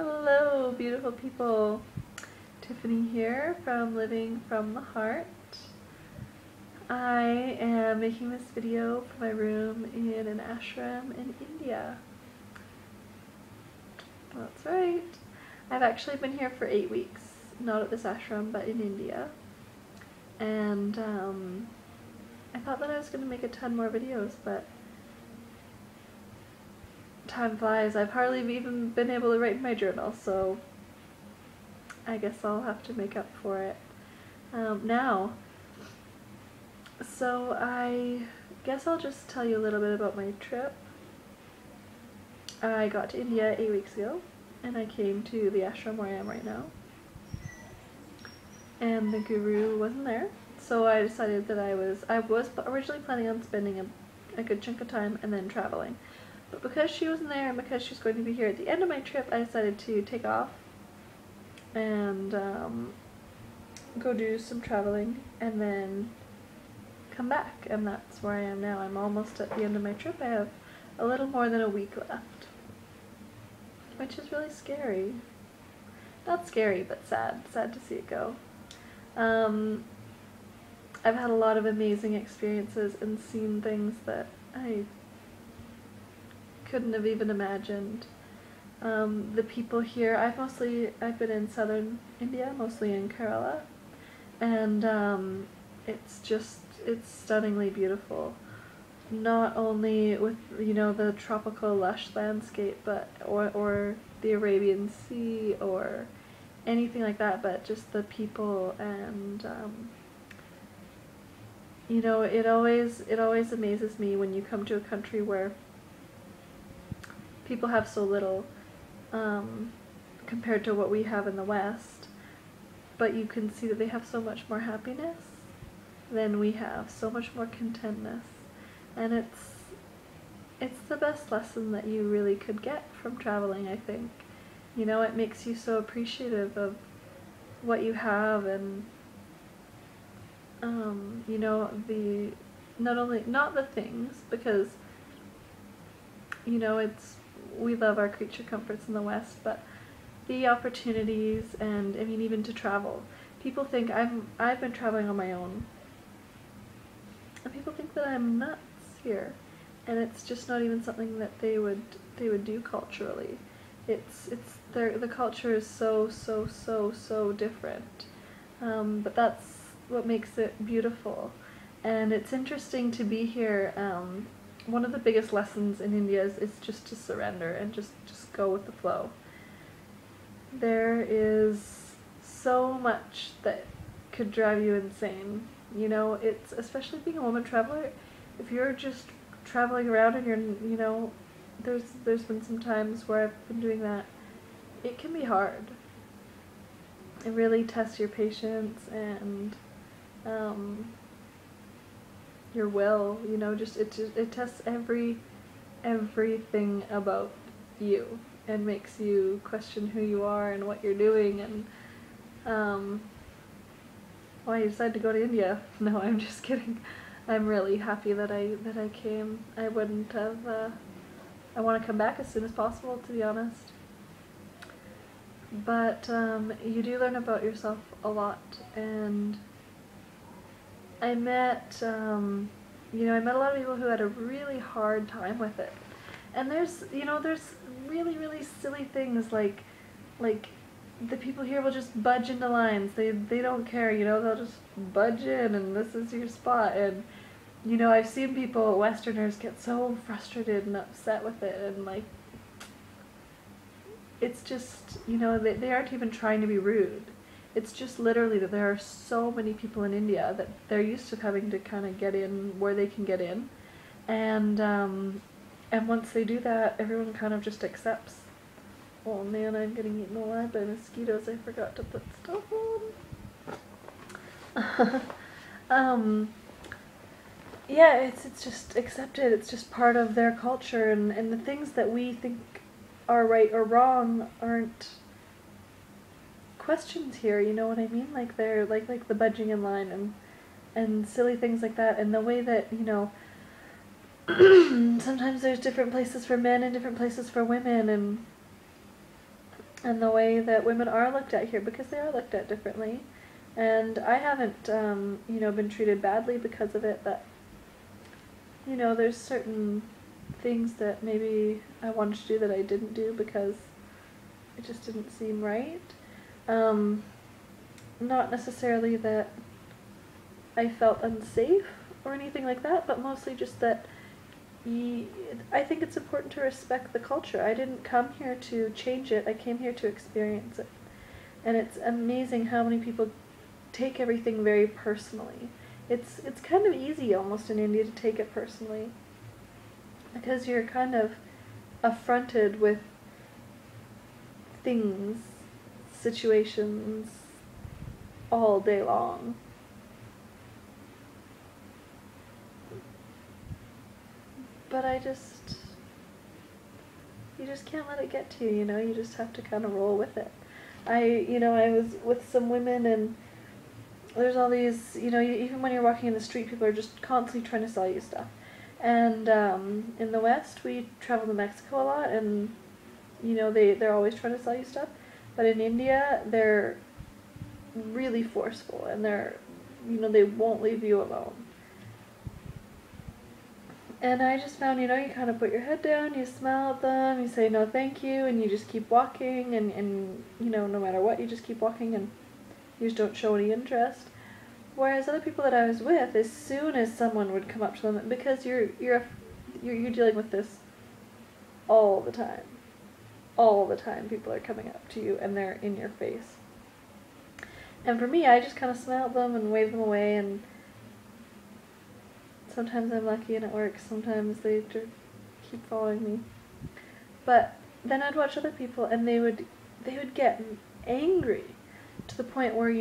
Hello, beautiful people. Tiffany here from Living from the Heart. I am making this video from my room in an ashram in India. That's right. I've actually been here for 8 weeks, not at this ashram, but in India. And I thought that I was going to make a ton more videos, but time flies. I've hardly even been able to write in my journal, so I guess I'll have to make up for it now. So I guess I'll just tell you a little bit about my trip. I got to India 8 weeks ago, and I came to the ashram where I am right now. And the guru wasn't there, so I decided that I was originally planning on spending a good chunk of time and then traveling. But because she wasn't there and because she's going to be here at the end of my trip, I decided to take off and go do some traveling and then come back, and that's where I am now. I'm almost at the end of my trip. I have a little more than a week left, which is really scary. Not scary, but sad. Sad to see it go. I've had a lot of amazing experiences and seen things that I couldn't have even imagined. The people here, I've been in southern India, mostly in Kerala, and it's stunningly beautiful. Not only with, you know, the tropical lush landscape, but or the Arabian Sea or anything like that, but just the people, and you know, it always amazes me when you come to a country where people have so little compared to what we have in the West, but you can see that they have so much more happiness than we have, so much more contentness, and it's the best lesson that you really could get from traveling, I think. You know, it makes you so appreciative of what you have, and you know, not the things, because, you know, we love our creature comforts in the West, but the opportunities, and I mean, even to travel. People think I've been traveling on my own, and people think that I'm nuts here, and it's just not even something that they would do culturally. The culture is so different, but that's what makes it beautiful. And it's interesting to be here. One of the biggest lessons in India is just to surrender and just go with the flow. There is so much that could drive you insane. You know, it's, especially being a woman traveler, if you're just traveling around and you're, you know, there's been some times where I've been doing that. It can be hard. It really tests your patience and your will, you know, it tests everything about you and makes you question who you are and what you're doing, and why you decided to go to India. No, I'm just kidding. I'm really happy that I came. I wouldn't have I want to come back as soon as possible, to be honest. But you do learn about yourself a lot, and I met you know, I met a lot of people who had a really hard time with it. And there's really silly things like the people here will just budge into lines. They don't care, you know, they'll just budge in and this is your spot. And you know, I've seen people, Westerners, get so frustrated and upset with it, and like, it's just, you know, they aren't even trying to be rude. It's just literally that there are so many people in India that they're used to having to kind of get in where they can get in, and once they do that, everyone kind of just accepts. Oh man, I'm getting eaten alive by mosquitoes. I forgot to put stuff on. Yeah, it's just accepted. It's just part of their culture, and the things that we think are right or wrong aren't questions here, you know what I mean? Like, they're like the budging in line and silly things like that, and the way that, you know, sometimes there's different places for men and different places for women, and and the way that women are looked at here, because they are looked at differently. And I haven't, been treated badly because of it, but, there's certain things that maybe I wanted to do that I didn't do because it just didn't seem right. Not necessarily that I felt unsafe or anything like that, but mostly just that I think it's important to respect the culture. I didn't come here to change it, I came here to experience it. And it's amazing how many people take everything very personally. It's kind of easy almost in India to take it personally, because you're kind of affronted with things, situations, all day long. But you just can't let it get to you, you just have to kind of roll with it. I was with some women, and there's all these, even when you're walking in the street, people are just constantly trying to sell you stuff. And in the West, we travel to Mexico a lot, and they're always trying to sell you stuff. But in India, they're really forceful, and they won't leave you alone. And I just found, you kind of put your head down, you smile at them, you say no thank you, and you just keep walking, and no matter what, you just keep walking, and you just don't show any interest. Whereas other people that I was with, as soon as someone would come up to them, because you're dealing with this all the time. All the time people are coming up to you, and they're in your face. And for me, I just kind of smile at them and wave them away, and sometimes I'm lucky and it works, sometimes they keep following me. But then I'd watch other people, and they would get angry to the point where,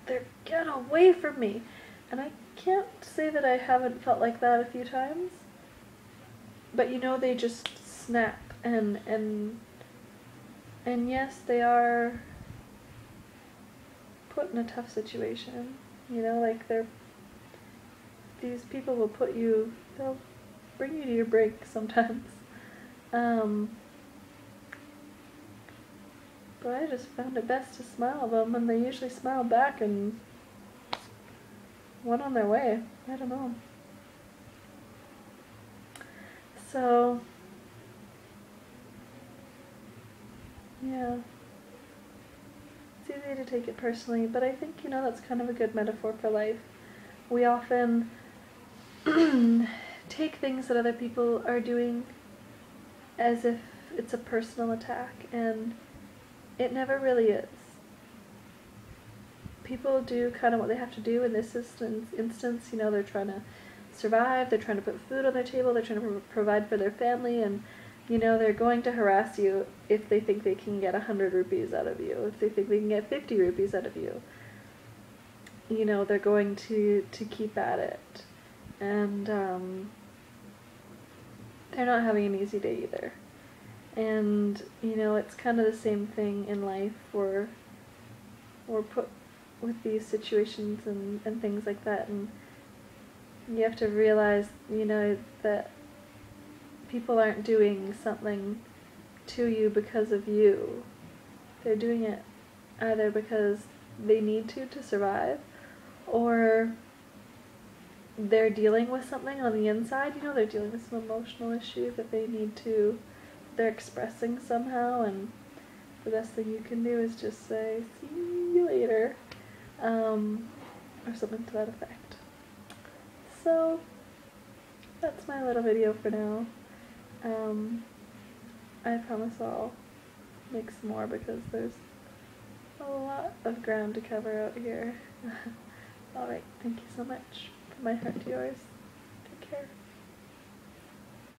they're get away from me. And I can't say that I haven't felt like that a few times. But they just snap, and yes, they are put in a tough situation. These people will they'll bring you to your brink sometimes. But I just found it best to smile at them, and they usually smile back and went on their way. I don't know. So, yeah. It's easy to take it personally, but I think, that's kind of a good metaphor for life. We often take things that other people are doing as if it's a personal attack, and it never really is. People do kind of what they have to do in this instance. They're trying to survive, they're trying to put food on their table, they're trying to provide for their family, and they're going to harass you if they think they can get 100 rupees out of you, if they think they can get 50 rupees out of you. They're going to keep at it. And they're not having an easy day either. And, it's kind of the same thing in life. We're put with these situations and things like that, and you have to realize, that people aren't doing something to you because of you. They're doing it either because they need to survive, or they're dealing with something on the inside. They're dealing with some emotional issue that they're expressing somehow, and the best thing you can do is just say, see you later, or something to that effect. So, that's my little video for now. I promise I'll make some more, because there's a lot of ground to cover out here. Alright, thank you so much. From my heart to yours. Take care.